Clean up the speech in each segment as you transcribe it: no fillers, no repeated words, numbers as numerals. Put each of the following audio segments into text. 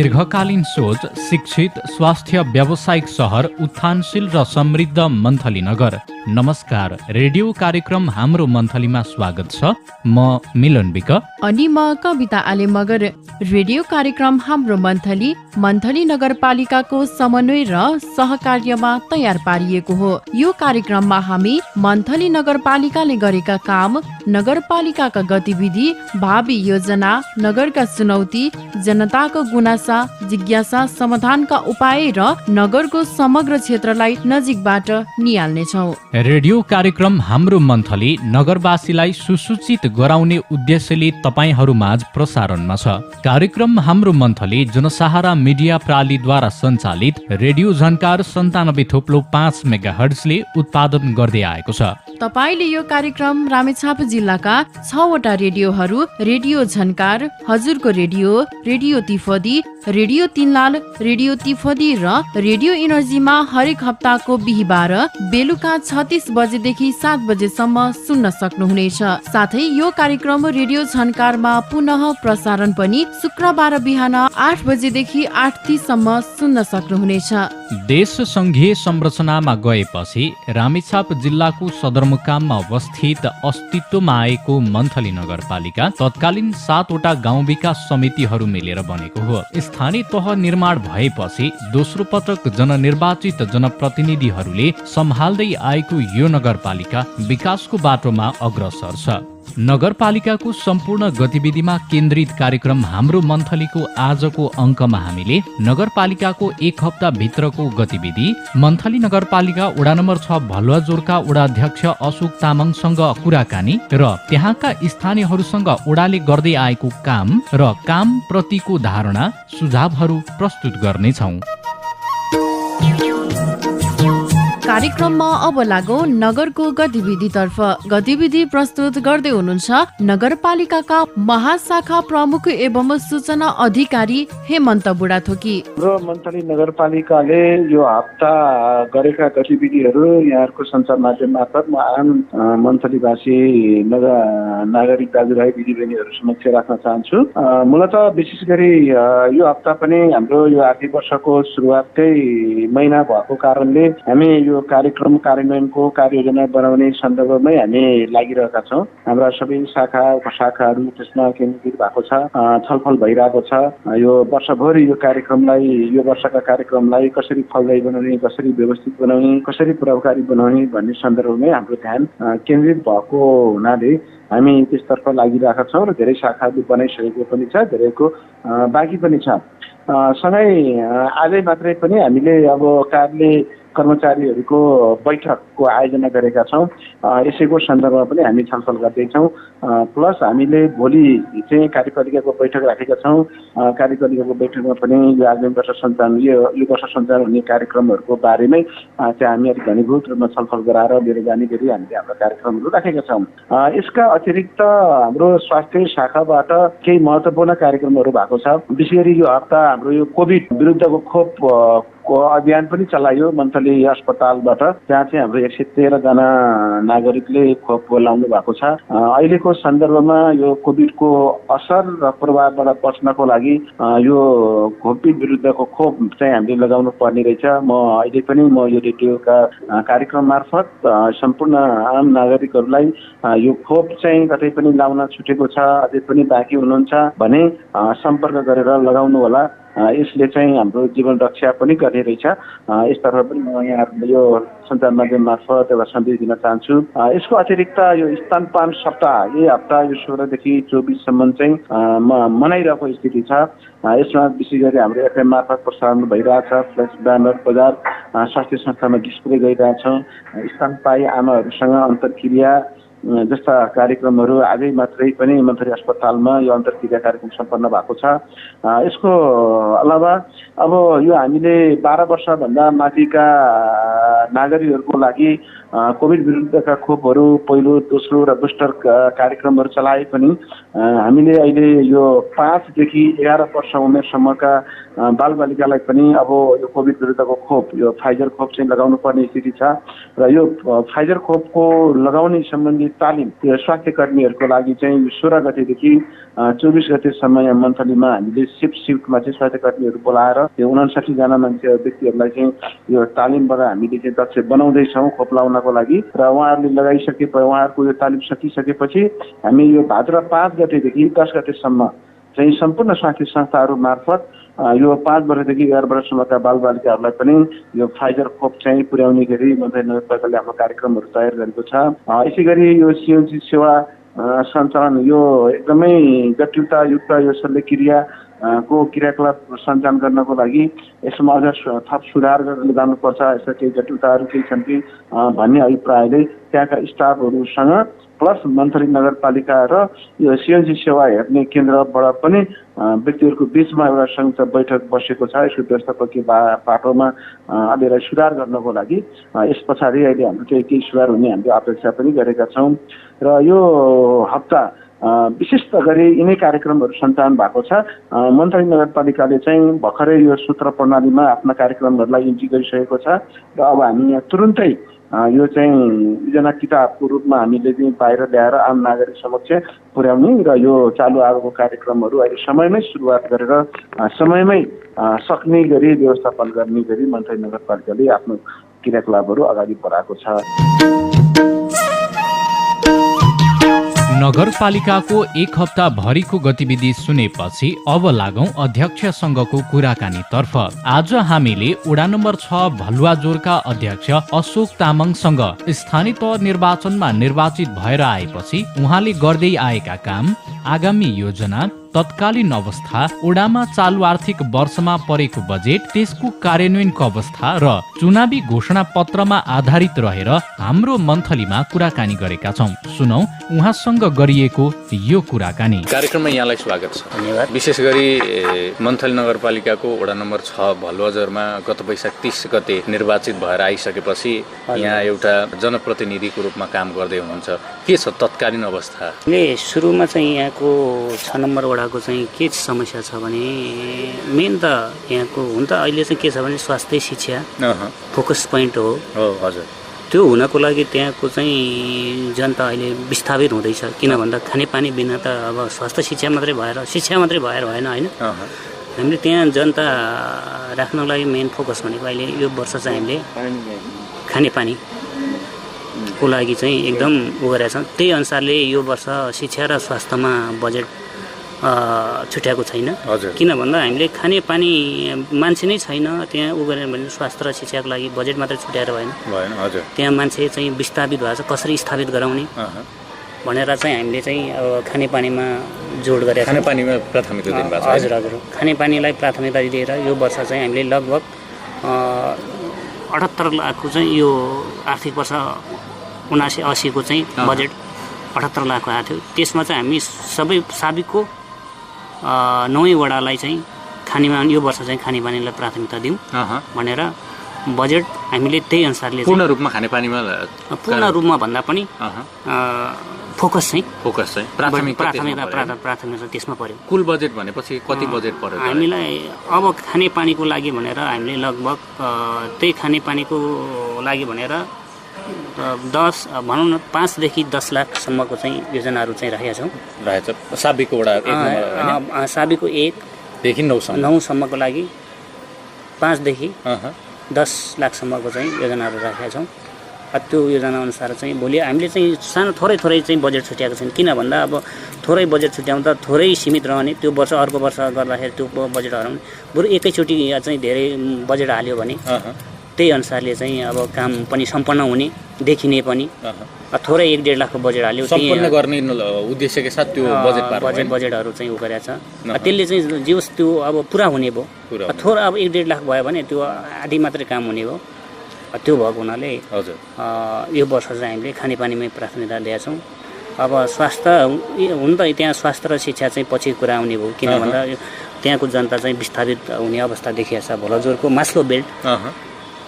दीर्घकालीन सोच, शिक्षित, स्वास्थ्य, व्यावसायिक सहर, उत्थानशील र समृद्ध मन्थली नगर। नमस्कार, रेडियो कार्यक्रम हाम्रो मन्थलीमा स्वागत छ। म मिलन विक अनि म कविता आले मगर। रेडियो कार्यक्रम हाम्रो मन्थली नगरपालिकाको समन्वय र सहकार्यमा तयार पारिएको हो। यो कार्यक्रममा हामी मन्थली नगरपालिकाले गरेका काम, नगरपालिकाका गतिविधि, भावी योजना, नगरका चुनौती, जनताको गुनासा, जिज्ञासा, समाधानका उपाय र नगरको समग्र क्षेत्रलाई नजिकबाट निहाल्नेछौँ। रेडियो कार्यक्रम हाम्रो मन्थली नगरवासीलाई सुसूचित गराउने उद्देश्यले तपाईहरूमाझ प्रसारणमा छ। कार्यक्रम हाम्रो मन्थली जनसहारा मिडिया प्रालीद्वारा सञ्चालित रेडियो झन्कार 97.5 मेगाहर्ट्जले उत्पादन गर्दै आएको छ। तपाईले यो कार्यक्रम रामेछाप जिल्लाका 6वटा रेडियोहरू रेडियो झन्कार, हजुरको radio, radio Tifdi, radio Tinlal, radio Tifdi र रेडियो इनर्जीमा हरेक हप्ताको बिहिबार बेलुका 36 बजेदेखि 7 बजेसम्म सुन्न सक्नुहुनेछ। साथै यो कार्यक्रम रेडियो झन्कारमा पुनः प्रसारण पनि शुक्रबार बिहान 8 बजेदेखि 8:30 सम्म सुन्न सक्नुहुनेछ। देश संघीय संरचनामा गएपछि रामेछाप जिल्लाको सदरमुकाममा अवस्थित अस्तित्वमा आएको मन्थली नगरपालिका तत्कालीन 7वटा गाउँ विकास समितिहरू मिलेर बनेको हो। स्थानीय तह निर्माण भएपछि दोस्रो पटक जननिर्वाचित जनप्रतिनिधिहरूले सम्हाल्दै आएको यो नगरपालिका विकासको बाटोमा अग्रसर छ। नगरपालिकाको सम्पूर्ण गतिविधिमा केन्द्रित कार्यक्रम हाम्रो मन्थलीको आजको अङ्कमा हामीले नगरपालिकाको एक हप्ता भित्रको गतिविधि, मन्थली नगरपालिका वडा नम्बर 6 भलुवाजोरका वडाध्यक्ष अशोक तामाङसँग कुराकानी र त्यहाँका स्थानीयहरूसँग वडाले गर्दै आएको काम र काम प्रतिको धारणा, सुझावहरू प्रस्तुत गर्नेछौँ। कार्यक्रममा अब लागौ नगरको गतिविधितर्फ। गतिविधि प्रस्तुत गर्दै हुनुहुन्छ नगरपालिकाका महाशाखा प्रमुख एवं सूचना अधिकारी हेमन्त बुढाथोकी। हाम्रो मन्थली नगरपालिकाले यो हप्ता गरेका गतिविधिहरू यहाँहरूको सञ्चार माध्यम मार्फत म आम मन्थलीवासी नागरिक दाजुभाइ दिदीबहिनीहरू समक्ष राख्न चाहन्छु। मूलत विशेष गरी यो हप्ता पनि हाम्रो यो आर्थिक वर्षको सुरुवातकै महिना भएको कारणले हामी यो कार्यक्रम कार्यान्वयनको कार्ययोजना बनाउने सन्दर्भमै हामी लागिरहेका छौँ। हाम्रा सबै शाखा उपशाखाहरू त्यसमा केन्द्रित भएको छ, छलफल भइरहेको छ। यो वर्षभरि यो कार्यक्रमलाई, यो वर्षका कार्यक्रमलाई कसरी फलदायी बनाउने, कसरी व्यवस्थित बनाउने, कसरी प्रभावकारी बनाउने भन्ने सन्दर्भमै हाम्रो ध्यान केन्द्रित भएको हुनाले हामी त्यसतर्फ लागिरहेका छौँ र धेरै शाखाहरू बनाइसकेको पनि छ, धेरैको बाँकी पनि छ। सँगै आजै मात्रै पनि हामीले अब कार्यालय कर्मचारीहरूको बैठकको आयोजना गरेका छौँ। यसैको सन्दर्भमा पनि हामी छलफल गर्दैछौँ। प्लस हामीले भोलि चाहिँ कार्यपालिकाको बैठक राखेका छौँ। कार्यपालिकाको बैठकमा पनि यो आगामी वर्ष सञ्चालन यो वर्ष सञ्चालन हुने कार्यक्रमहरूको बारेमै चाहिँ हामी अलिक घनीभूत रूपमा छलफल गराएर लिएर जाने गरी हामीले हाम्रो कार्यक्रमहरू राखेका छौँ। यसका अतिरिक्त हाम्रो स्वास्थ्य शाखाबाट केही महत्त्वपूर्ण कार्यक्रमहरू भएको छ। विशेष गरी यो हप्ता हाम्रो यो कोभिड विरुद्धको खोप अभियान पनि चलायो मन्थली अस्पतालबाट, जहाँ चाहिँ हाम्रो 113 जना नागरिकले खोप लाउनु भएको छ। अहिलेको सन्दर्भमा यो कोभिडको असर र प्रभावबाट बच्नको लागि यो कोभिड विरुद्धको खोप चाहिँ हामीले लगाउनु पर्ने रहेछ। अहिले पनि म यो रेडियोका कार्यक्रम मार्फत सम्पूर्ण आम नागरिकहरूलाई यो खोप चाहिँ कतै पनि लाउन छुटेको छ, अझै पनि बाँकी हुनुहुन्छ भने सम्पर्क गरेर लगाउनु होला। यसले चाहिँ हाम्रो जीवन रक्षा पनि गर्ने रहेछ। यसतर्फ पनि म यहाँहरूलाई यो सञ्चार माध्यम मार्फत एउटा सन्देश दिन चाहन्छु। यसको अतिरिक्त यो स्तनपान सप्ताह यही हप्ता यो 16 देखि 24 सम्म चाहिँ मनाइरहेको स्थिति छ। यसमा विशेष गरी हाम्रो एफएम मार्फत प्रसारण भइरहेछ। फ्ल्यास ब्यानर बजार स्वास्थ्य संस्थामा डिस्प्ले गरिरहेछौँ। स्तनपायी आमाहरूसँग अन्तर्क्रिया जस्ता कार्यक्रमहरू आजै मात्रै पनि मन्थली अस्पतालमा यो अन्तर्क्रिया कार्यक्रम सम्पन्न भएको छ। यसको अलावा अब यो हामीले 12 वर्षभन्दा माथिका नागरिकहरूको लागि कोभिड विरुद्धका खोपहरू पहिलो दोस्रो र बुस्टर कार्यक्रमहरू चलाए पनि हामीले अहिले यो 5 देखि 11 वर्ष उमेरसम्मका बालबालिकालाई पनि अब यो कोभिड विरुद्धको खोप यो फाइजर खोप चाहिँ लगाउनु पर्ने स्थिति छ र यो फाइजर खोपको लगाउने सम्बन्धी तालिम यो स्वास्थ्य कर्मीहरूको लागि चाहिँ 16 गतेदेखि 24 गतेसम्म यहाँ मन्थलीमा हामीले सिफ्टमा चाहिँ स्वास्थ्य कर्मीहरू बोलाएर यो 59 जना मान्छे व्यक्तिहरूलाई चाहिँ यो तालिमबाट हामीले चाहिँ दक्ष बनाउँदैछौँ खोप लगाउनको लागि र उहाँहरूले उहाँहरूको यो तालिम सकिसकेपछि हामी यो भाद्र 5 गतेदेखि 10 गतेसम्म चाहिँ सम्पूर्ण स्वास्थ्य संस्थाहरू मार्फत यो 5 वर्षदेखि 11 वर्षसम्मका बालबालिकाहरूलाई पनि यो फाइजर खोप चाहिँ पुर्याउने गरी मन्त्री नगरपालिकाले आफ्नो कार्यक्रमहरू तयार गरेको छ। यसै गरी यो सिएनजी सेवा सञ्चालन यो एकदमै जटिलतायुक्त यो शल्यक्रिया को क्रियाकलाप सञ्चालन गर्नको लागि यसमा अझ थप सुधार गरेर जानुपर्छ, यस्ता केही जटिलताहरू केही छन् कि भन्ने अभिप्रायले त्यहाँका स्टाफहरूसँग प्लस मन्त्री नगरपालिका र यो सिएनजी सेवा हेर्ने केन्द्रबाट पनि व्यक्तिहरूको बिचमा एउटा संयुक्त बैठक बसेको छ। यसको व्यवस्थापकीय पाटोमा अलिअलि सुधार गर्नको लागि यस पछाडि अहिले हाम्रो केही सुधार हुने हामीले अपेक्षा पनि गरेका छौँ र यो हप्ता विशेष गरी यिनै कार्यक्रमहरू सञ्चालन भएको छ। मन्त्री नगरपालिकाले चाहिँ भर्खरै यो सूत्र प्रणालीमा आफ्ना कार्यक्रमहरूलाई इन्ट्री गरिसकेको छ र अब हामी यहाँ तुरुन्तै यो चाहिँ एकजना किताबको रूपमा हामीले चाहिँ बाहिर ल्याएर आम नागरिक समक्ष पुर्याउने र यो चालु आगोको कार्यक्रमहरू अहिले समयमै सुरुवात गरेर समयमै सक्ने गरी व्यवस्थापन गर्ने गरी मन्त्री नगरपालिकाले आफ्नो क्रियाकलापहरू अगाडि बढाएको छ। नगरपालिकाको एक हप्ता भरिको गतिविधि सुनेपछि अब लागौं अध्यक्षसँगको कुराकानीतर्फ। आज हामीले वडा नम्बर 6 भलुवाजोरका अध्यक्ष अशोक तामाङसँग स्थानीय तह निर्वाचनमा निर्वाचित भएर आएपछि उहाँले गर्दै आएका काम, आगामी योजना, तत्कालीन अवस्था, वडामा चालु आर्थिक वर्षमा परेको बजेट, त्यसको कार्यान्वयनको अवस्था र चुनावी घोषणा पत्रमा आधारित रहेर हाम्रो मन्थलीमा कुराकानी गरेका छौं। सुनौ उहाँसँग गरिएको यो कुराकानी। कार्यक्रममा यहाँलाई स्वागत छ। धन्यवाद। विशेष गरी मन्थली नगरपालिकाको वडा नम्बर 6 भलुवाजोरमा गत वैशाख 30 गते निर्वाचित भएर आइसकेपछि यहाँ एउटा जनप्रतिनिधिको रूपमा काम गर्दै हुनुहुन्छ। के छ तत्कालीन अवस्था? सुरुमा चाहिँ यहाँको 6 नम्बर वडाको चाहिँ के समस्या छ भने मेन त यहाँको हुन त अहिले चाहिँ के छ भने स्वास्थ्य शिक्षा फोकस पोइन्ट हो। हजुर। त्यो हुनको लागि त्यहाँको चाहिँ जनता अहिले विस्थापित हुँदैछ। किन भन्दा खानेपानी बिना त अब स्वास्थ्य शिक्षा मात्रै भएर भएन होइन। हामीले त्यहाँ जनता राख्नको लागि मेन फोकस भनेको अहिले यो वर्ष चाहिँ हामीले खानेपानी को लागि चाहिँ एकदम उ गरेका छौँ। त्यही अनुसारले यो वर्ष शिक्षा र स्वास्थ्यमा बजेट छुट्याएको छैन। किन भन्दा हामीले खानेपानी मान्छे नै छैन त्यहाँ उ गरेर भने स्वास्थ्य र शिक्षाको लागि बजेट मात्रै छुट्याएर भएन। त्यहाँ मान्छे चाहिँ विस्थापित भएको छ, कसरी स्थापित गराउने भनेर चाहिँ हामीले चाहिँ अब खानेपानीमा जोड गरेका छौँ। खानेपानीमा प्राथमिकता दिनुभएको छ? हजुर। खानेपानीलाई प्राथमिकता दिएर यो वर्ष चाहिँ हामीले लगभग 78 लाखको चाहिँ यो आर्थिक वर्ष 79-80 को चाहिँ बजेट 78 लाखको आएको थियो। त्यसमा चाहिँ हामी सबै साबिकको 9 वडालाई चाहिँ खानेमा यो वर्ष चाहिँ खानेपानीलाई प्राथमिकता दिउँ भनेर बजेट हामीले त्यही अनुसारले पूर्ण रूपमा खानेपानीमा भन्दा पनि फोकस चाहिँ प्राथमिकता त्यसमा पर्यो। कुल बजेट भनेपछि कति बजेट पर्यो हामीलाई? अब खानेपानीको लागि भनेर हामीले लगभग त्यही खानेपानीको लागि भनेर 10 भनौँ न 5 देखि 10 लाखसम्मको चाहिँ योजनाहरू चाहिँ राखेका छौँ। साबिकको वडा साबिकको 1 देखि 9 सम्मको लागि 5 देखि 10 लाखसम्मको चाहिँ योजनाहरू राखेका छौँ। त्यो योजना अनुसार चाहिँ भोलि हामीले चाहिँ सानो थोरै चाहिँ बजेट छुट्याएको छौँ। किन भन्दा अब थोरै बजेट छुट्याउँदा थोरै सीमित रहने, त्यो वर्ष अर्को वर्ष गर्दाखेरि त्यो बजेट हराउने, बरु एकैचोटि चाहिँ धेरै बजेट हाल्यो भने त्यही अनुसारले चाहिँ अब काम पनि सम्पन्न हुने देखिने पनि। थोरै 1-1.5 लाखको बजेट हाल्यो सम्पन्न गर्ने उद्देश्यका साथ त्यो बजेटहरू चाहिँ उ गरेको छ। त्यसले चाहिँ जियोस् त्यो अब पुरा हुने भयो। थोरै अब 1-1.5 लाख भयो भने त्यो आधी मात्रै काम हुने भयो। त्यो भएको हुनाले यो वर्ष चाहिँ हामीले खानेपानीमै प्राथमिकता दिएका छौँ। अब स्वास्थ्य हुन त त्यहाँ स्वास्थ्य र शिक्षा चाहिँ पछि कुरा आउने भयो। किन भन्दा त्यहाँको जनता चाहिँ विस्थापित हुने अवस्था देखिएको छ। भलुवाजोरको मास्लो बेल्ट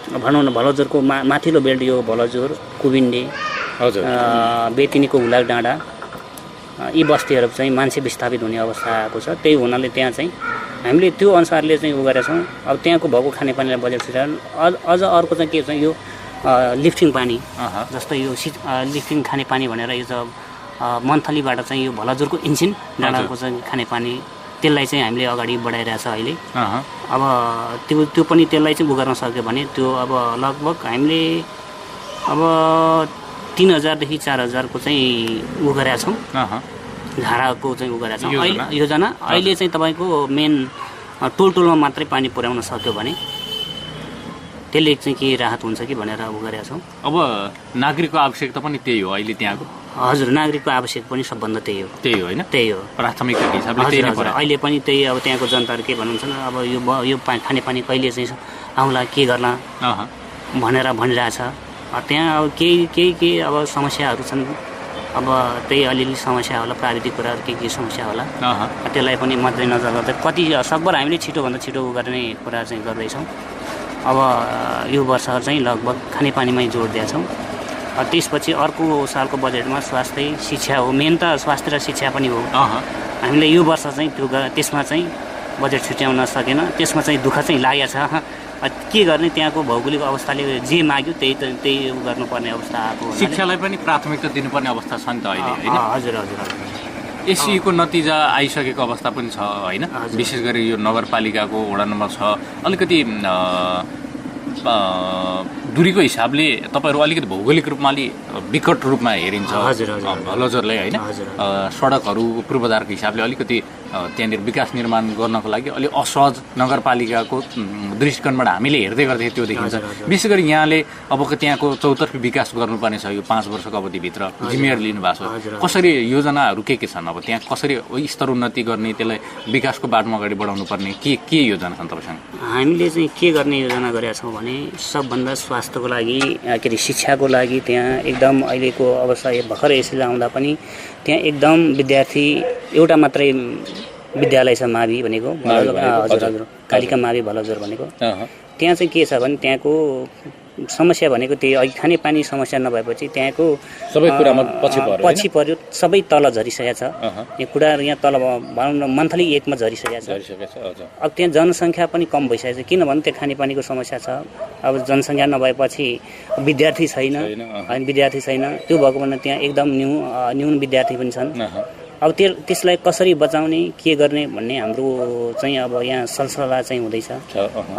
भनौँ न भलजोरको माथिल्लो बेल्ट यो भलजोर कुबिन्डे हजुर बेतिनीको हुलाक डाँडा यी बस्तीहरू चाहिँ मान्छे विस्थापित हुने अवस्था आएको छ। त्यही हुनाले त्यहाँ चाहिँ हामीले त्यो अनुसारले चाहिँ उ गरेका छौँ। अब त्यहाँको भएको खानेपानीलाई बजेट छिरान अझ अर्को चाहिँ के छ यो लिफ्टिङ पानी जस्तो यो लिफ्टिङ खानेपानी भनेर यो चाहिँ मन्थलीबाट चाहिँ यो भलजोरको इन्जिन डाँडाको चाहिँ खानेपानी त्यसलाई चाहिँ हामीले अगाडि बढाइरहेछ अहिले। अब त्यो पनि त्यसलाई चाहिँ उ गर्न सक्यो भने त्यो अब लगभग हामीले अब 3000 देखि 4000 को चाहिँ उ गरेका छौँ धाराको चाहिँ उ गरेका छौँ अहिले योजना। अहिले चाहिँ तपाईँको मेन टोलमा मात्रै पानी पुर्याउन सक्यो भने त्यसले चाहिँ के राहत हुन्छ कि भनेर उ गरेका छौँ। अब नागरिकको आवश्यकता पनि त्यही हो अहिले त्यहाँको। हजुर नागरिकको आवश्यक पनि सबभन्दा त्यही हो होइन त्यही हो प्राथमिकताको हिसाबले त्यही नै पर्यो। अहिले पनि त्यही अब त्यहाँको जनताहरू के भन्नुहुन्छ न अब यो खानेपानी कहिले चाहिँ आउँला के गर्ला भनेर भनिरहेछ। त्यहाँ अब केही अब समस्याहरू छन्। अब त्यही अलिअलि समस्या होला प्राविधिक कुराहरू के समस्या होला त्यसलाई पनि मध्यनजर गर्दै कति सकभर हामीले छिटोभन्दा छिटो गर्ने कुरा चाहिँ गर्दैछौँ। अब यो वर्ष चाहिँ लगभग खानेपानीमै जोड दिएछौँ। त्यसपछि अर्को सालको बजेटमा स्वास्थ्य शिक्षा हो मेन त स्वास्थ्य र शिक्षा पनि हो। हामीले यो वर्ष चाहिँ त्यसमा चाहिँ बजेट छुट्याउन सकेन। त्यसमा चाहिँ दुःख चाहिँ लागेको छ। के गर्ने त्यहाँको भौगोलिक अवस्थाले जे माग्यो त्यही गर्नुपर्ने अवस्था आएको। शिक्षालाई पनि प्राथमिकता दिनुपर्ने अवस्था छ नि त अहिले होइन। हजुर हजुर एससीको नतिजा आइसकेको अवस्था पनि छ होइन। विशेष गरी यो नगरपालिकाको वडा नम्बर 6 अलिकति दूरीको हिसाबले तपाईँहरू अलिकति भौगोलिक रूपमा अलि विकट रूपमा हेरिन्छ भलजोरलाई होइन। सडकहरू पूर्वाधारको हिसाबले अलिकति त्यहाँनिर विकास निर्माण गर्नको लागि अलि असहज नगरपालिकाको दृष्टिकोणबाट हामीले हेर्दै गर्दाखेरि त्यो देखिन्छ। विशेष गरी यहाँले अबको त्यहाँको चौतर्फी विकास गर्नुपर्ने छ। यो 5 वर्षको अवधिभित्र जिम्मेवारी लिनुभएको छ। कसरी योजनाहरू के छन् अब त्यहाँ कसरी स्तरोन्नति गर्ने त्यसलाई विकासको बाटोमा अगाडि बढाउनु पर्ने के योजना छन् तपाईँसँग? हामीले चाहिँ के गर्ने योजना गरेका छौँ भने सबभन्दा स्वास्थ्यको लागि के अरे शिक्षाको लागि त्यहाँ एकदम अहिलेको अवस्था भर्खर यसरी आउँदा पनि त्यहाँ एकदम विद्यार्थी एउटा मात्रै विद्यालय छ मावि भनेको हजुर हजुर कालिका मावि भलजोर भनेको। त्यहाँ चाहिँ के छ भने त्यहाँको समस्या भनेको त्यही अघि खानेपानी समस्या नभएपछि त्यहाँको सबै कुरामा पछि पर्यो। सबै तल झरिसकेको छ। यो कुरा यहाँ तल भनौँ न मन्थली 1 मा झरिसकेको छ। अब त्यहाँ जनसङ्ख्या पनि कम भइसकेको छ किनभने त्यहाँ खानेपानीको समस्या छ। अब जनसङ्ख्या नभएपछि विद्यार्थी छैन होइन विद्यार्थी छैन। त्यो भएको भने त्यहाँ एकदम न्यून विद्यार्थी पनि छन्। अब त्यसलाई कसरी बचाउने के गर्ने भन्ने हाम्रो चाहिँ अब यहाँ सलसल्लाह चाहिँ हुँदैछ।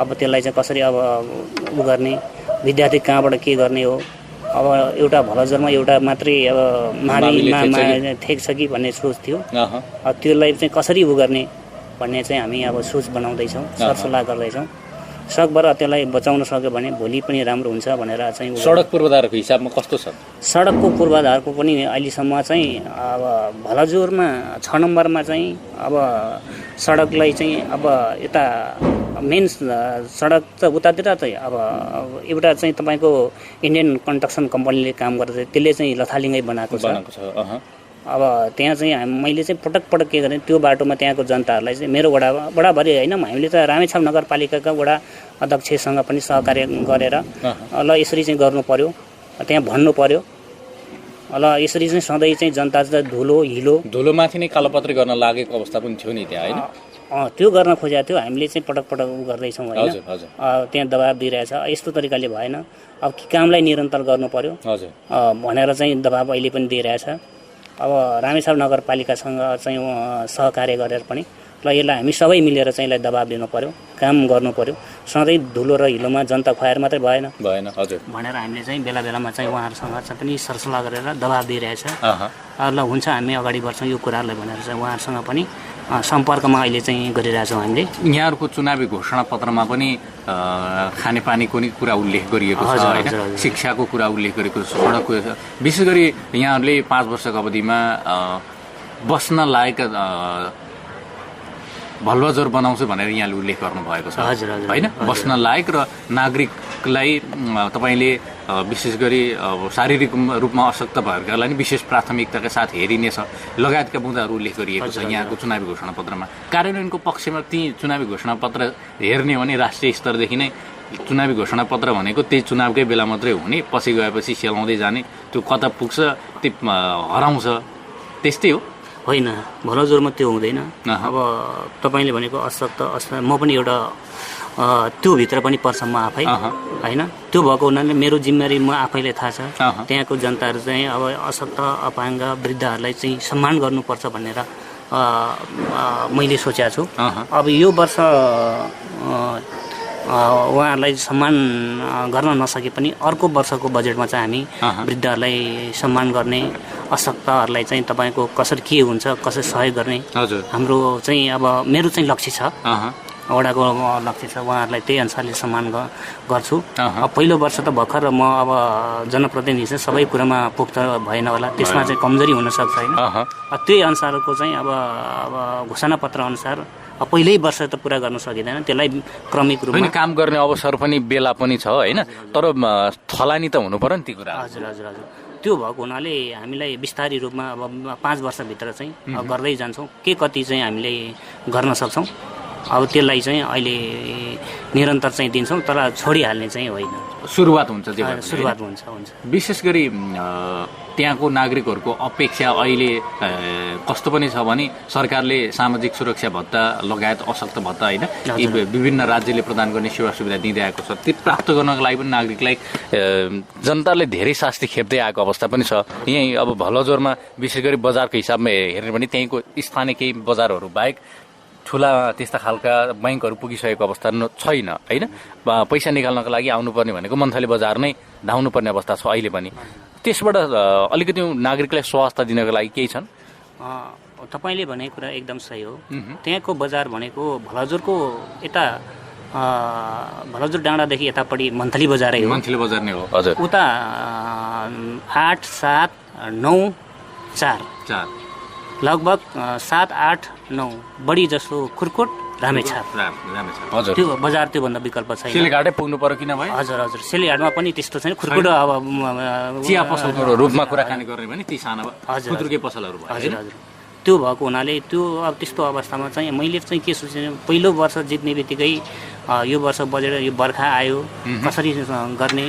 अब त्यसलाई चाहिँ कसरी अब उ गर्ने विद्यार्थी कहाँबाट के गर्ने हो। अब एउटा भलजोरमा एउटा मात्रै अब माविमा ठेक्छ कि भन्ने सोच थियो। अब त्यसलाई चाहिँ कसरी उ गर्ने भन्ने चाहिँ हामी अब सोच बनाउँदैछौँ सरसल्लाह गर्दैछौँ। सकभर त्यसलाई बचाउन सक्यो भने भोलि पनि राम्रो हुन्छ भनेर चाहिँ। सडक पूर्वाधारको हिसाबमा कस्तो छ? सडकको पूर्वाधारको पनि अहिलेसम्म चाहिँ अब भलजोरमा 6 नम्बरमा चाहिँ अब सडकलाई चाहिँ अब यता मेन सडक त उतातिर चाहिँ अब एउटा चाहिँ तपाईँको इन्डियन कन्स्ट्रक्सन कम्पनीले काम गर्दै त्यसले चाहिँ लथालिङ्गै बनाएको छ। अब त्यहाँ चाहिँ मैले चाहिँ पटक के गरेँ त्यो बाटोमा त्यहाँको जनताहरूलाई चाहिँ मेरो वडाभरि होइन हामीले त रामेछाप नगरपालिकाका वडा अध्यक्षसँग पनि सहकार्य गरेर ल यसरी चाहिँ गर्नु पर्यो त्यहाँ भन्नु पर्यो। ल यसरी चाहिँ सधैँ चाहिँ जनता चाहिँ धुलोमाथि नै कालोपत्री गर्न लागेको अवस्था पनि थियो नि त्यहाँ होइन। त्यो गर्न खोजेको थियो। हामीले चाहिँ पटक गर्दैछौँ होइन। त्यहाँ दबाब दिइरहेछ यस्तो तरिकाले भएन। अब कामलाई निरन्तर गर्नु पर्यो भनेर चाहिँ दबाब अहिले पनि दिइरहेछ। अब रामेछाप नगरपालिकासँग चाहिँ सहकार्य गरेर पनि ल यसलाई हामी सबै मिलेर चाहिँ यसलाई दबाब दिनु पर्यो काम गर्नु पर्यो। सधैँ धुलो र हिलोमा जनता खुवाएर मात्रै भएन भनेर हामीले चाहिँ बेलामा चाहिँ उहाँहरूसँग पनि सरसल्लाह गरेर दबाब दिइरहेछ। ल हुन्छ हामी अगाडि बढ्छौँ यो कुराहरूलाई भनेर चाहिँ उहाँहरूसँग पनि सम्पर्कमा अहिले चाहिँ गरिरहेछौँ हामीले। यहाँहरूको चुनावी घोषणा पत्रमा पनि खानेपानीको नि कुरा उल्लेख गरिएको छ होइन। शिक्षाको कुरा उल्लेख गरेको छ। सडकको विशेष गरी यहाँहरूले 5 वर्षको अवधिमा बस्न लायक भलजोर बनाउँछु भनेर यहाँले उल्लेख गर्नुभएको छ होइन। बस्न लायक र नागरिकलाई तपाईँले विशेष गरी शारीरिक रूपमा अशक्त भएकालाई नि विशेष प्राथमिकताका साथ हेरिनेछ लगायतका मुद्दाहरू उल्लेख गरिएको छ यहाँको चुनावी घोषणापत्रमा। कार्यान्वयनको पक्षमा ती चुनावी घोषणापत्र हेर्ने हो भने राष्ट्रिय स्तरदेखि नै चुनावी घोषणापत्र भनेको त्यही चुनावकै बेला मात्रै हुने, पछि गएपछि सेलाउँदै जाने, त्यो कता पुग्छ त्यो हराउँछ, त्यस्तै हो? होइन, भलाजोरमा त्यो हुँदैन। अब तपाईँले भनेको असक्त म पनि एउटा त्यो भित्र पनि पर्छ म आफै, होइन? त्यो भएको हुनाले मेरो जिम्मेवारी म आफैलाई थाहा छ। त्यहाँको जनताहरू चाहिँ अब अशक्त, अपाङ्ग, वृद्धहरूलाई चाहिँ सम्मान गर्नुपर्छ भनेर मैले सोचेको छु। अब यो वर्ष उहाँहरूलाई सम्मान गर्न नसके पनि अर्को वर्षको बजेटमा चाहिँ हामी वृद्धहरूलाई सम्मान गर्ने, अशक्तहरूलाई चाहिँ तपाईँको कसरी के हुन्छ, कसरी सहयोग गर्ने, हाम्रो चाहिँ अब मेरो चाहिँ लक्ष्य छ, वडाको लक्ष्य छ। उहाँहरूलाई त्यही अनुसारले सम्मान गर्छु। अब पहिलो वर्ष त भर्खर म अब जनप्रतिनिधि चाहिँ सबै कुरामा पुख्त भएन होला, त्यसमा चाहिँ कमजोरी हुनसक्छ, होइन? त्यही अनुसारको चाहिँ अब घोषणापत्र अनुसार पहिल्यै वर्ष त पुरा गर्न सकिँदैन, त्यसलाई क्रमिक रूपमा काम गर्ने अवसर पनि बेला पनि छ, होइन? तर थलानी त हुनु पर्यो नि ती कुरा। हजुर हजुर हजुर, त्यो भएको हुनाले हामीलाई बिस्तारै रूपमा अब 5 वर्षभित्र चाहिँ गर्दै जान्छौँ, के कति चाहिँ हामीले गर्न सक्छौँ। अब त्यसलाई चाहिँ अहिले निरन्तर चाहिँ दिन्छौँ, तर छोडिहाल्ने चाहिँ होइन, सुरुवात हुन्छ। सुरुवात हुन्छ। विशेष गरी त्यहाँको नागरिकहरूको अपेक्षा अहिले कस्तो पनि छ भने सरकारले सामाजिक सुरक्षा भत्ता लगायत अशक्त भत्ता, होइन, यी विभिन्न राज्यले प्रदान गर्ने सेवा सुविधा दिँदै आएको छ, त्यो प्राप्त गर्नको लागि पनि नागरिकलाई जनताले धेरै शास्ति खेप्दै आएको अवस्था पनि छ। यहीँ अब भलजोरमा विशेष गरी बजारको हिसाबमा हेर्ने भने त्यहीँको स्थानीय केही बजारहरू बाहेक ठुला त्यस्ता खालका बैङ्कहरू पुगिसकेको अवस्था छैन, होइन? पैसा निकाल्नको लागि आउनुपर्ने भनेको मन्थली बजार नै धाउनुपर्ने अवस्था छ अहिले पनि। त्यसबाट अलिकति नागरिकलाई स्वास्थ्य दिनको लागि केही छन्? तपाईँले भनेको कुरा एकदम सही हो। त्यहाँको बजार भनेको भलाजोरको यता भलाजोर डाँडादेखि यतापट्टि मन्थली बजारै हो। मन्थली बजार नै हो, हजुर। उता 8, 7, 9, 4 लगभग 7, 8, 9 बढी जसो खुर्कोट, रामेछाप, हजुर। त्यो बजार त्योभन्दा विकल्प छैन। सेलीघाटै पुग्नु पर्यो किन भयो? हजुर हजुर, सेलीघाटमा पनि त्यस्तो छैन। खुर्कोट अब चिया पसलको रूपमा कुराकानी गर्ने भने ती साना खुद्रुके पसलहरू भयो। हजुर हजुर, त्यो भएको हुनाले त्यो अब त्यस्तो अवस्थामा चाहिँ मैले चाहिँ के सोचेँ, पहिलो वर्ष जित्ने बित्तिकै यो वर्ष बजेट, यो बर्खा आयो, कसरी गर्ने,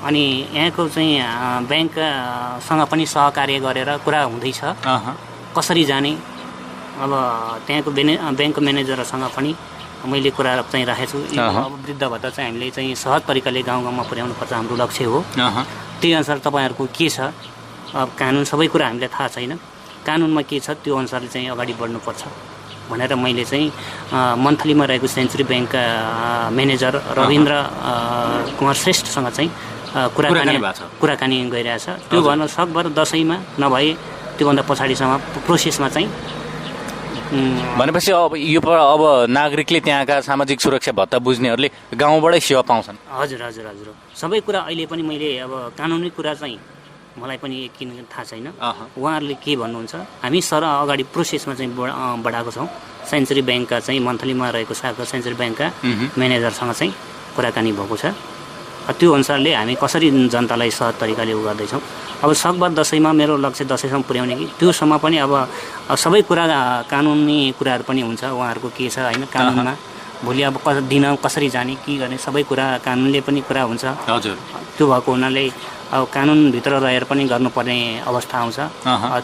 अनि यहाँको चाहिँ ब्याङ्कसँग पनि सहकार्य गरेर कुरा हुँदैछ, कसरी जाने। अब त्यहाँको ब्याङ्कको म्यानेजरसँग पनि मैले कुरा चाहिँ राखेको छु। अब वृद्ध भत्ता चाहिँ हामीले चाहिँ सहज तरिकाले गाउँ गाउँमा पुर्याउनु पर्छ, हाम्रो लक्ष्य हो। त्यही अनुसार तपाईँहरूको के छ, अब कानुन सबै कुरा हामीलाई थाहा छैन, कानुनमा के छ त्यो अनुसारले चाहिँ अगाडि बढ्नुपर्छ भनेर मैले चाहिँ मन्थलीमा रहेको सेन्चुरी ब्याङ्कका म्यानेजर रविन्द्र कुमार श्रेष्ठसँग चाहिँ कुराकानी गरिरहेछ। त्यो भन्न सकभर दसैँमा नभए त्योभन्दा पछाडिसम्म प्रोसेसमा चाहिँ भनेपछि अब यो अब नागरिकले त्यहाँका सामाजिक सुरक्षा भत्ता बुझ्नेहरूले गाउँबाटै सेवा पाउँछन्। हजुर हजुर हजुर, सबै कुरा अहिले पनि मैले अब कानुनी कुरा चाहिँ मलाई पनि किन थाहा छैन, उहाँहरूले के भन्नुहुन्छ। हामी अगाडि प्रोसेसमा चाहिँ बढाएको छौँ। सेन्चुरी ब्याङ्कका चाहिँ मन्थलीमा रहेको शाखा सेन्चुरी ब्याङ्कका म्यानेजरसँग चाहिँ कुराकानी भएको छ। त्यो अनुसारले हामी कसरी जनतालाई सहज तरिकाले गर्दैछौँ। अब सकभर दसैँमा मेरो लक्ष्य दसैँसम्म पुर्याउने कि त्योसम्म पनि अब सबै कुरा कानुनी कुराहरू पनि हुन्छ, उहाँहरूको के छ, होइन? कानुनमा भोलि अब दिन कसरी जाने, के गर्ने, सबै कुरा कानुनले पनि कुरा हुन्छ। हजुर, त्यो भएको हुनाले अब कानुनभित्र रहेर पनि गर्नुपर्ने अवस्था आउँछ।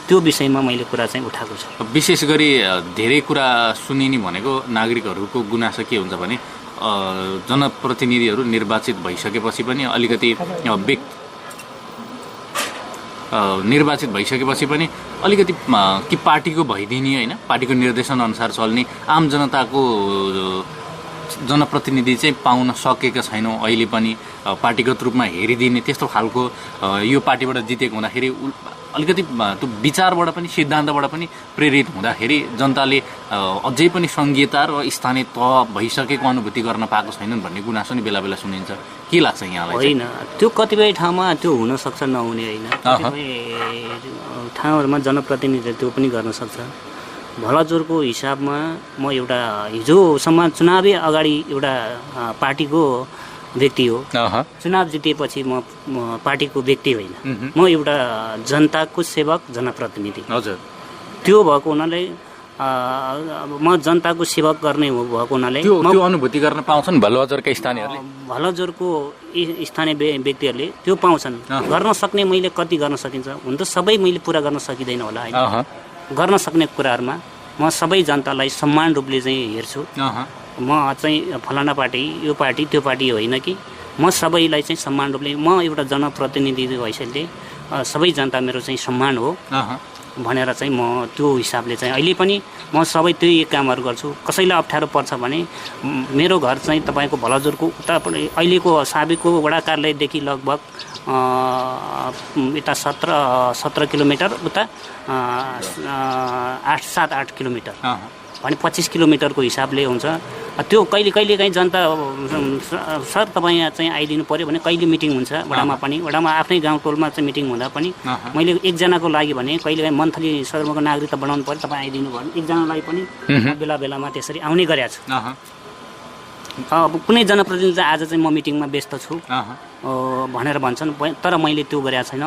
त्यो विषयमा मैले कुरा चाहिँ उठाएको छु। विशेष गरी धेरै कुरा सुनिने भनेको नागरिकहरूको गुनासो के हुन्छ भने जनप्रतिनिधिहरू निर्वाचित भइसकेपछि पनि अलिकति कि पार्टीको भइदिने, होइन, पार्टीको निर्देशन अनुसार चल्ने, आम जनताको जनप्रतिनिधि चाहिँ पाउन सकेका छैनौँ अहिले पनि, पार्टीगत रूपमा हेरिदिने त्यस्तो खालको यो पार्टीबाट जितेको हुँदाखेरि अलिकति त्यो विचारबाट पनि सिद्धान्तबाट पनि प्रेरित हुँदाखेरि जनताले अझै पनि सङ्घीयता र स्थानीय तह भइसकेको अनुभूति गर्न पाएको छैनन् भन्ने गुनासो नि बेला बेला सुनिन्छ। के लाग्छ यहाँलाई? होइन, त्यो कतिपय ठाउँमा त्यो हुनसक्छ, नहुने होइन। कतिपय ठाउँहरूमा जनप्रतिनिधिले त्यो पनि गर्न सक्छ। भलाजोरको हिसाबमा म एउटा हिजोसम्म चुनावी अगाडि एउटा पार्टीको व्यक्ति हो। चुनाव जितेपछि म पार्टीको व्यक्ति होइन, म एउटा जनताको सेवक, जनप्रतिनिधि। हजुर, त्यो भएको हुनाले अब म जनताको सेवक गर्ने भएको हुनाले त्यो अनुभूति गर्न पाउँछन् भलुवाजोरका स्थानीयहरूले? भलजोरको स्थानीय व्यक्तिहरूले त्यो पाउँछन्। गर्न सक्ने मैले कति गर्न सकिन्छ हुन त सबै मैले पुरा गर्न सकिँदैन होला होइन। गर्न सक्ने कुराहरूमा म सबै जनतालाई समान रूपले चाहिँ हेर्छु। म चाहिँ फलाना पार्टी यो पार्टी त्यो पार्टी होइन कि म सबैलाई चाहिँ समान रूपले म एउटा जनप्रतिनिधि हैसियतले सबै जनता मेरो चाहिँ सम्मान हो भनेर चाहिँ म त्यो हिसाबले चाहिँ अहिले पनि म सबै त्यही कामहरू गर्छु। कसैलाई अप्ठ्यारो पर्छ भने मेरो घर चाहिँ तपाईँको भलजोरको उता अहिलेको साबिकको वडा कार्यालयदेखि लगभग यता 17 किलोमिटर उता 8 किलोमिटर भने 25 किलोमिटरको हिसाबले हुन्छ। त्यो कहिले काहीँ जनता सर तपाईँ यहाँ चाहिँ आइदिनु पऱ्यो भने कहिले मिटिङ हुन्छ वडामा पनि, वडामा आफ्नै गाउँ टोलमा चाहिँ मिटिङ हुँदा पनि मैले एकजनाको लागि भने कहिले काहीँ मन्थली सदरमुकाम नागरिकता बनाउनु पऱ्यो तपाईँ आइदिनु भयो भने एकजनालाई पनि बेला बेलामा त्यसरी आउने गरेको छु। अब कुनै जनप्रतिनिधि आज चाहिँ म मिटिङमा व्यस्त छु भनेर भन्छन्, तर मैले त्यो गरेको छैन।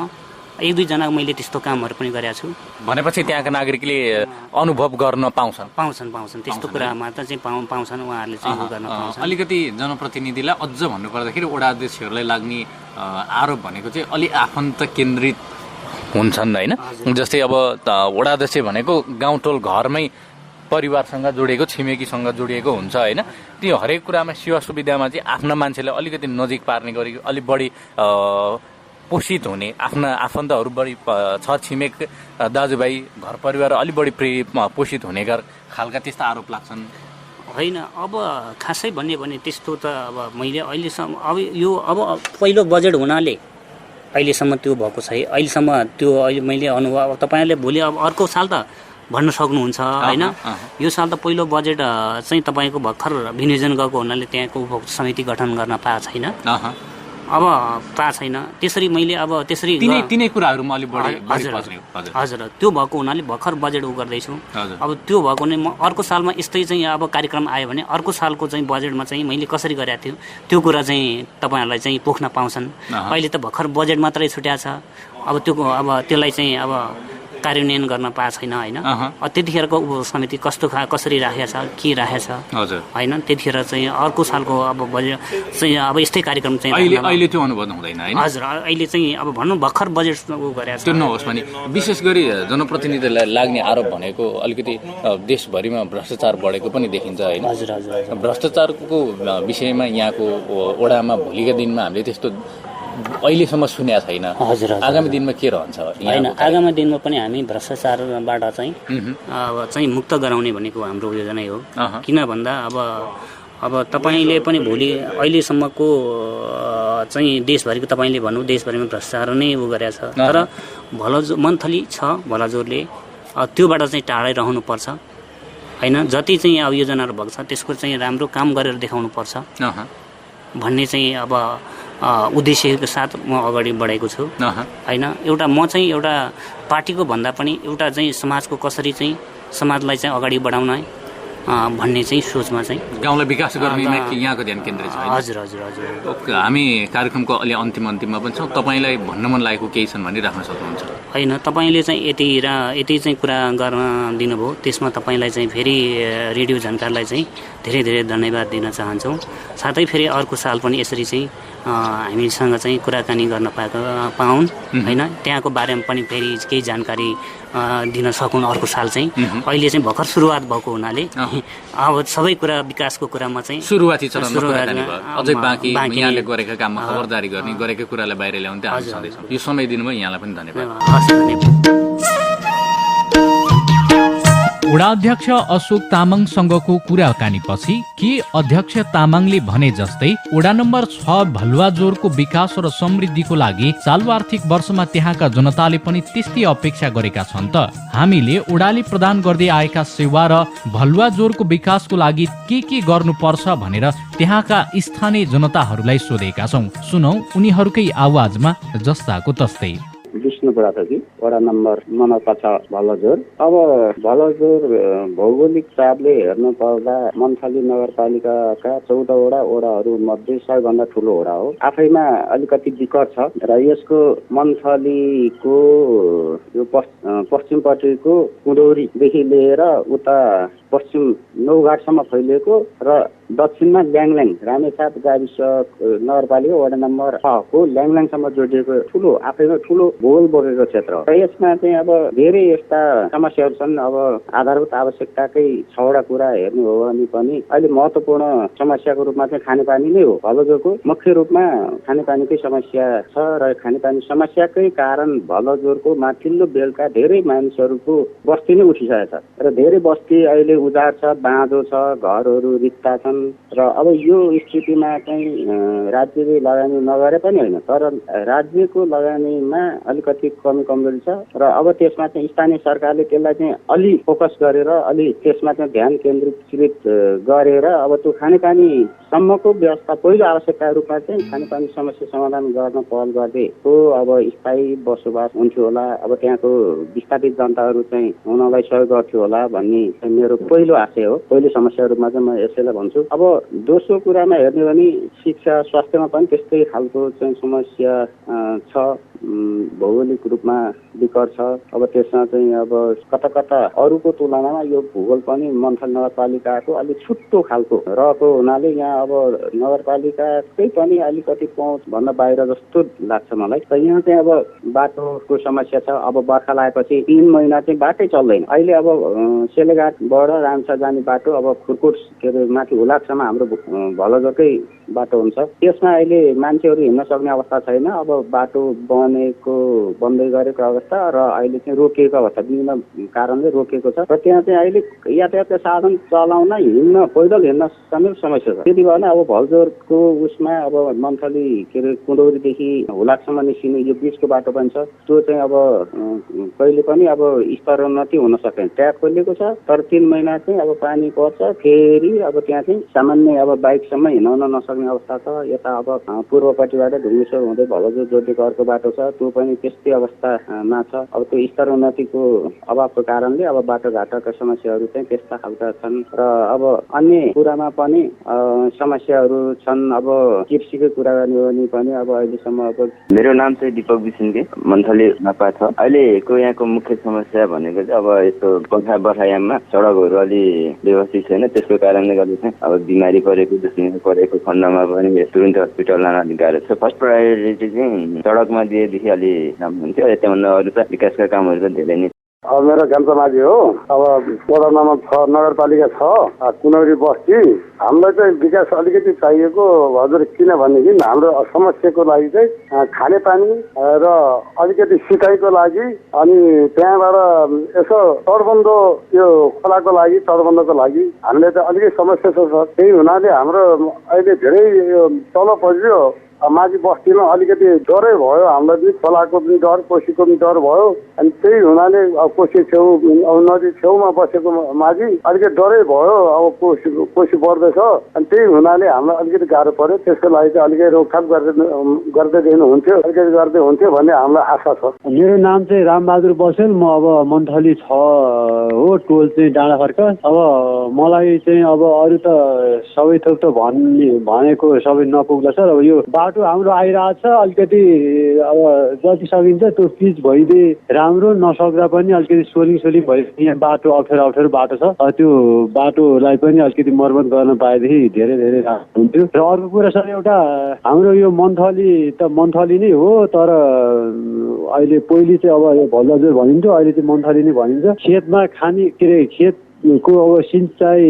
1-2 जना मैले त्यस्तो कामहरू पनि गरेको छु भनेपछि त्यहाँका नागरिकले अनुभव गर्न पाउँछन् त्यस्तो कुरामा त चाहिँ पाउँछन् उहाँहरूले चाहिँ गर्न पाउँछन्। अलिकति जनप्रतिनिधिलाई अझ भन्नुपर्दाखेरि वडा अध्यक्षहरूलाई लाग्ने आरोप भनेको चाहिँ अलि आफन्त केन्द्रित हुन्छन् होइन। जस्तै अब वडा अध्यक्ष भनेको गाउँटोल घरमै परिवारसँग जोडिएको छिमेकीसँग जोडिएको हुन्छ होइन। त्यो हरेक कुरामा सेवा सुविधामा चाहिँ आफ्ना मान्छेलाई अलिकति नजिक पार्ने गरेको अलिक बढी पोषित हुने आफ्ना आफन्तहरू बढी छर छिमेक दाजुभाइ घर परिवार अलिक बढी पोषित हुने खालका त्यस्ता आरोप लाग्छन् होइन। अब खासै भन्ने भने त्यस्तो त अब मैले अहिलेसम्म अब यो अब पहिलो बजेट हुनाले अहिलेसम्म त्यो भएको छ। अहिलेसम्म त्यो अहिले मैले अनुभव तपाईँहरूले भोलि अब अर्को साल त भन्न सक्नुहुन्छ होइन। यो साल त पहिलो बजेट चाहिँ तपाईँको भर्खर विनियोजन गएको हुनाले त्यहाँको उपभोक्ता समिति गठन गर्न पाएको छैन, अब पाएको छैन। त्यसरी मैले अब त्यसरी तिनै कुराहरूमा अलिक बढी हजुर त्यो भएको हुनाले भर्खर बजेट गर्दैछु। अब त्यो भएको नै म अर्को सालमा यस्तै चाहिँ अब कार्यक्रम आयो भने अर्को सालको चाहिँ बजेटमा चाहिँ मैले कसरी गरेको थियो त्यो कुरा चाहिँ तपाईँहरूलाई चाहिँ पोख्न पाउँछन्। अहिले त भर्खर बजेट मात्रै छुट्याएको छ, अब त्यो अब त्यसलाई चाहिँ अब कार्यान्वयन गर्न पाएको छैन होइन। त्यतिखेरको समिति कसरी राखेको छ के राखेको छ होइन। त्यतिखेर चाहिँ अर्को सालको अब बजेट चाहिँ अब यस्तै कार्यक्रम चाहिँ अहिले त्यो अनुभव हुँदैन होइन। हजुर अहिले चाहिँ अब भनौँ भर्खर बजेट गरेको छ। त्यो नहोस् भने विशेष गरी जनप्रतिनिधिलाई लाग्ने आरोप भनेको अलिकति देशभरिमा भ्रष्टाचार बढेको पनि देखिन्छ होइन। भ्रष्टाचारको विषयमा यहाँको वडामा भोलिका दिनमा हामीले त्यस्तो अहिलेसम्म सुनेको छैन। आगामी दिनमा के रहन्छ? होइन आगामी दिनमा पनि हामी भ्रष्टाचारबाट चाहिँ अब चाहिँ मुक्त गराउने भनेको हाम्रो योजना हो। किन भन्दा अब तपाईँले पनि भोलि अहिलेसम्मको चाहिँ देशभरिको तपाईँले भन्नु देशभरिमा भ्रष्टाचार नै गरेको छ, तर मन्थली छ भलजोरले त्योबाट चाहिँ टाढै रहनुपर्छ होइन। जति चाहिँ अब योजनाहरू भएको छ त्यसको चाहिँ राम्रो काम गरेर देखाउनु पर्छ भन्ने चाहिँ अब उद्देश्यको साथ म अगाडि बढेको छु होइन। एउटा म चाहिँ एउटा पार्टीको भन्दा पनि एउटा चाहिँ समाजको कसरी चाहिँ समाजलाई चाहिँ अगाडि बढाउन भन्ने चाहिँ सोचमा चाहिँ गाउँलाई विकास गर्नेमा यहाँको ध्यान केन्द्रित छ। हजुर। हामी कार्यक्रमको अलि अन्तिममा पनि छौँ। तपाईँलाई भन्न मन लागेको केही छन् भने राख्न सक्नुहुन्छ? होइन तपाईँले चाहिँ यति चाहिँ कुरा गर्न दिनुभयो, त्यसमा तपाईँलाई चाहिँ फेरि रेडियो झन्कारलाई चाहिँ धेरै धेरै धन्यवाद दिन चाहन्छौँ। साथै फेरि अर्को साल पनि यसरी चाहिँ हामीसँग चाहिँ कुराकानी गर्न पाउन् होइन। त्यहाँको बारेमा पनि फेरि केही जानकारी दिन सकुन् अर्को साल चाहिँ। अहिले चाहिँ भर्खर सुरुवात भएको हुनाले अब सबै कुरा विकासको कुरामा चाहिँ सुरुवाती चरणमा अझै बाँकी यहाँले गरेका काममा खबरदारी गर्ने गरेका कुरालाई बाहिर ल्याउने हामी सधैँ यो समय दिनुभयो यहाँलाई पनि धन्यवाद। वडाध्यक्ष अशोक तामाङसँगको कुराकानीपछि के अध्यक्ष तामाङले भने जस्तै वडा नम्बर 6 भलुवाजोरको विकास र समृद्धिको लागि चालु आर्थिक वर्षमा त्यहाँका जनताले पनि त्यस्तै अपेक्षा गरेका छन् त? हामीले वडाले प्रदान गर्दै आएका सेवा र भलुवाजोरको विकासको लागि के गर्नुपर्छ भनेर त्यहाँका स्थानीय जनताहरूलाई सोधेका छौँ। सुनौ उनीहरूकै आवाजमा जस्ताको तस्तै। विष्णु बुढाथोकी, वडा नम्बर 9 छ भलजोर। अब भलजोर भौगोलिक हिसाबले हेर्नु पर्दा मन्थली नगरपालिकाका 14 वडाहरू मध्ये सबैभन्दा ठुलो वडा हो। आफैमा अलिकति विकट छ र यसको मन्थलीको यो पश्चिमपट्टिको कुडौरीदेखि लिएर उता पश्चिम नौघाटसम्म फैलिएको र दक्षिणमा ल्याङल्याङ रामेछाप गाविस नगरपालिका वडा नम्बर 6 को ल्याङल्याङसम्म जोडिएको ठुलो आफैमा ठुलो भूगोल बोकेको क्षेत्र हो। र यसमा चाहिँ अब धेरै यस्ता समस्याहरू छन्। अब आधारभूत आवश्यकताकै 6वटा कुरा हेर्नु हो भने पनि अहिले महत्त्वपूर्ण समस्याको रूपमा चाहिँ खानेपानी नै हो। भलजोरको मुख्य रूपमा खानेपानीकै समस्या छ र खानेपानी समस्याकै कारण भलजोरको माथिल्लो बेलका धेरै मानिसहरूको बस्ती नै उठिसकेको छ र धेरै बस्ती अहिले उजाड छ, बाँझो छ, घरहरू रित्ता छन् र अब यो स्थितिमा चाहिँ राज्यले लगानी नगरे पनि होइन, तर राज्यको लगानीमा अलिकति कमजोरी छ र अब त्यसमा चाहिँ स्थानीय सरकारले त्यसलाई चाहिँ अलि फोकस गरेर अलि त्यसमा चाहिँ ध्यान केन्द्रित गरेर अब त्यो खानेपानी सम्मको व्यवस्था पहिलो आवश्यकता रूपमा चाहिँ खानेपानी समस्या समाधान गर्न पहल गर्दै हो। अब स्थायी बसोबास हुन्थ्यो होला, अब त्यहाँको विस्थापित जनताहरू चाहिँ हुनलाई सहयोग गर्थ्यो होला भन्ने मेरो पहिलो आशय हो। पहिलो समस्या रूपमा चाहिँ म यसैलाई भन्छु। अब दोस्रो कुरामा हेर्ने भने शिक्षा स्वास्थ्यमा पनि त्यस्तै खालको चाहिँ समस्या छ, भौगोलिक रूपमा विकट छ। अब त्यसमा चाहिँ अब कता कता अरूको तुलनामा यो भूगोल पनि मन्थली नगरपालिकाको अलिक छुट्टो खालको रहेको हुनाले यहाँ अब नगरपालिकाकै पनि अलिकति पहुँच भन्दा बाहिर जस्तो लाग्छ मलाई। र यहाँ चाहिँ अब बाटोको समस्या छ। अब बर्खा लागेपछि 3 महिना चाहिँ बाटै चल्दैन। अहिले अब सेलेघाटबाट रामसा जाने बाटो अब खुर्कुट के अरे माथि हुलाकसम्म हाम्रो भलजोरकै बाटो हुन्छ। त्यसमा अहिले मान्छेहरू हिँड्न सक्ने अवस्था छैन। अब बाटो बन्दै गरेको अवस्था र अहिले चाहिँ रोकिएको अवस्था, विभिन्न कारणले रोकिएको छ र त्यहाँ चाहिँ अहिले यातायात साधन चलाउन हिँड्न पैदल हिँड्न समेत समस्या छ। त्यति भएर अब भलजोरको उसमा अब मन्थली के अरे कुडौरीदेखि हुलाकसम्म निस्किने यो बिचको बाटो पनि छ। त्यो चाहिँ अब कहिले पनि अब स्तरोन्नति हुन सकेन। ट्याप खोलिएको छ तर 3 महिना चाहिँ अब पानी पर्छ, फेरि अब त्यहाँ चाहिँ सामान्य अब बाइकसम्म हिँडाउन नसक्ने अवस्था छ। यता अब पूर्वपट्टिबाट ढुङ्गेश्वर हुँदै भलजोर जोडेको अर्को बाटो छ, त्यो पनि त्यस्तै अवस्थामा छ। अब त्यो स्तरोन्नतिको अभावको कारणले अब बाटोघाटोका समस्याहरू चाहिँ त्यस्ता खालका छन् र अब अन्य कुरामा पनि समस्याहरू छन्। अब कृषिको कुरा गर्ने हो भने पनि अब अहिलेसम्म अब मेरो नाम चाहिँ दीपक बिसिनके, मन्थली नपा छ। अहिलेको यहाँको मुख्य समस्या भनेको चाहिँ अब यस्तो बर्खायाममा सडकहरू अलि व्यवस्थित छैन। त्यसको कारणले गर्दा चाहिँ अब बिमारी परेको खण्डमा पनि तुरुन्त हस्पिटल लान अलिक गाह्रो छ। फर्स्ट प्रायोरिटी चाहिँ सडकमा दिएदेखि अलि राम्रो हुन्थ्यो। त्योभन्दा अरू त विकासका कामहरू त धेरै नै। अब मेरो ज्ञानको माझी हो। अब वडा नम्बर 6 नगरपालिका 6 कुनौरी बस्ती। हामीलाई चाहिँ विकास अलिकति चाहिएको हजुर, किनभनेदेखि हाम्रो समस्याको लागि चाहिँ खानेपानी र अलिकति सिँचाइको लागि अनि त्यहाँबाट यसो तटबन्ध यो खोलाको लागि तटबन्धको लागि हामीले चाहिँ अलिकति समस्या छ। त्यही हुनाले हाम्रो अहिले धेरै यो तल परियो माझी बस्तीमा अलिकति डरै भयो। हामीलाई पनि खोलाको पनि डर, कोसीको पनि डर भयो। अनि त्यही हुनाले अब कोसी छेउ नदी छेउमा बसेको माझी अलिकति डरै भयो। अब कोसी बढ्दैछ अनि त्यही हुनाले हामीलाई अलिकति गाह्रो पर्यो। त्यसको लागि चाहिँ अलिकति रोकथाम गर्दै दिनुहुन्थ्यो, अलिकति गर्दै हुन्थ्यो भन्ने हामीलाई आशा छ। मेरो नाम चाहिँ रामबहादुर बसेल। म अब मन्थली 6 हो, टोल चाहिँ डाँडाखर्क। अब मलाई चाहिँ अब अरू त सबै थोक त भनेको सबै नपुग्ला सर। अब यो बाटो हाम्रो आइरहेछ, अलिकति अब जति सकिन्छ त्यो पिच भइदिए राम्रो, नसक्दा पनि अलिकति सोलिङ भइ यहाँ बाटो अप्ठ्यारो बाटो छ। त्यो बाटोलाई पनि अलिकति मर्मत गर्न पाएदेखि धेरै राम्रो हुन्थ्यो। र अर्को कुरा सर, एउटा हाम्रो यो मन्थली नै हो, तर अहिले पहिले चाहिँ अब यो भलजोर भनिन्थ्यो, अहिले चाहिँ मन्थली नै भनिन्छ। खेतमा खाने के अरे खेतको अब सिँचाइ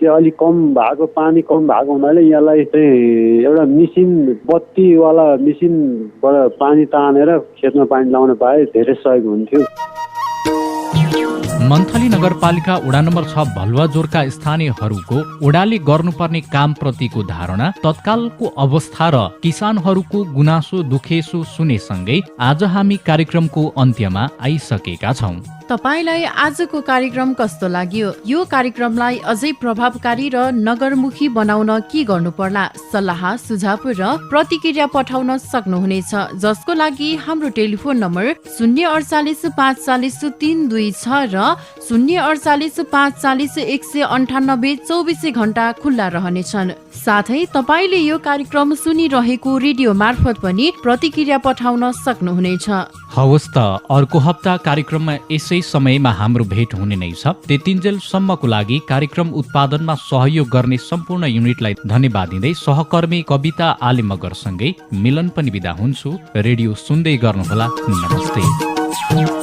चाहिँ अलिक कम भएको, पानी कम भएको हुनाले यहाँलाई चाहिँ एउटा मिसिन, बत्तीवाला मिसिनबाट पानी तानेर खेतमा पानी लाउन पाए धेरै सहयोग हुन्थ्यो। मन्थली नगरपालिका वडा नम्बर 6 भलुवाजोरका स्थानीयहरूको वडाले गर्नुपर्ने कामप्रतिको धारणा, तत्कालको अवस्था र किसानहरूको गुनासो दुखेसो सुनेसँगै आज हामी कार्यक्रमको अन्त्यमा आइसकेका छौं। तपाईलाई आजको कार्यक्रम कस्तो लाग्यो? यो कार्यक्रमलाई अझै प्रभावकारी र नगरमुखी बनाउन के गर्नु पर्ला? सल्लाह, सुझाव र प्रतिक्रिया पठाउन सक्नुहुनेछ, जसको लागि हाम्रो टेलिफोन नम्बर 048 540 326 र 048 540 198 24 घण्टा खुल्ला रहनेछन्। साथै तपाईले यो कार्यक्रम सुनिरहेको रेडियो मार्फत पनि प्रतिक्रिया पठाउन सक्नुहुनेछ। हवस् त, अर्को हप्ता कार्यक्रममा यसै समयमा हाम्रो भेट हुने नै छ। त्यतिन्जेलसम्मको लागि कार्यक्रम उत्पादनमा सहयोग गर्ने सम्पूर्ण युनिटलाई धन्यवाद दिँदै सहकर्मी कविता आले मगरसँगै मिलन पनि बिदा हुन्छु। रेडियो सुन्दै गर्नुहोला। नमस्ते।